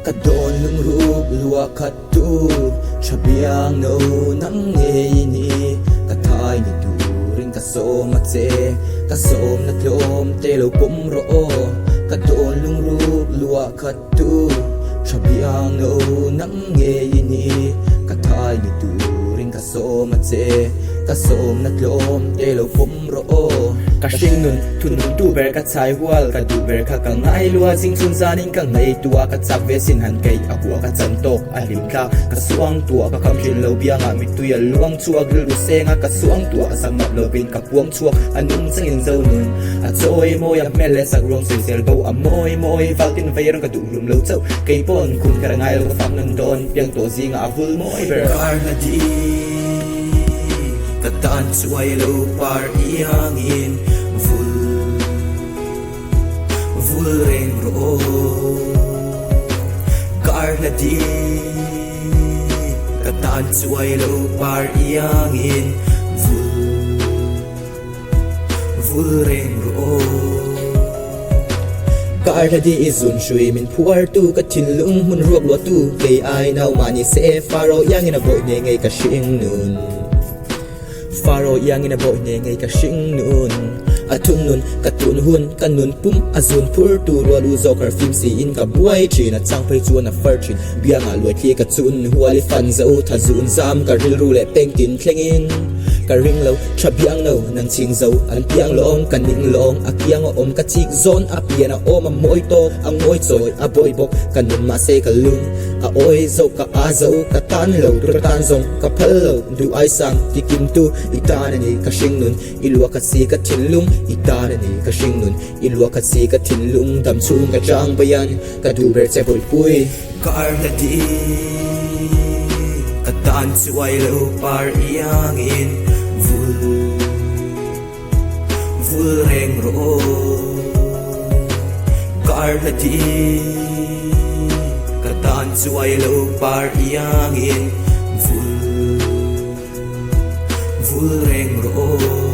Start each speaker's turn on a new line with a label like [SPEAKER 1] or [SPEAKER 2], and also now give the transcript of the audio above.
[SPEAKER 1] ka don lung rup lua khat tu chabiang no nang nge ni ka thai ni tu ring ka som ma che ka som na tlom te lo pum ro ka don lung rup lua khat tu chabiang no nang nge ni ka thai ni tu ring ka som ma che ka som na tlom te lo pum ro ka sing nun thun nun tu ber ka chai wal ka du ber kha ka ngai lua jing chun zanin ka ngai tua ka chak ve sin han kai akwa ka chan tok a lim kha ka suang tua ka kham rin lo bianga mi tu ya luang chuak ril ru senga ka suang tua sang mat lo bin ka puang chuak anung changin zo nun a choi moi a mele sak rong sel sel bo a moi valtin ve rong ka du rum lo chau kai pon kun ka ngai lo fam nun don piang to zinga a vul moi ber kar na di katan suai lo par iangin vul reng ro kar na di katan suai lo par iangin vul reng ro kar na di izun shui min puar tu ka thilung mun ruak lo tu kay ai nau mani se faro yang in a boy ne ngai ka shing nun faro yang in a boy ne ngai ka shing nun atun nun katun hun kanun pum azun pur tu ro lu zokar film si in ka buai chin a chang phei chuan a farchin bianga loi thli ka chun huali fan zo tha zun zam ka ril ru le pengkin thlengin ka ring lo thabiang no nang ching zo an piang long kan ning long a kiang om ka chik zon a pian a om a moi to a moi choi a boy bok kanun ma se ka lung a oi zo ka a zo ka tan lo tur tan zong ka phal lo du ai sang ti kim tu itan ni ka shing nun ilwa ka si ka thilung itan ni ka shing nun ilwa ka si ka thilung dam chung ka chang bayan ka du ber che pui pui kar na di ka tan chuai lo par iangin vul reng ro kar na di katan chuai lo par iangin vul reng ro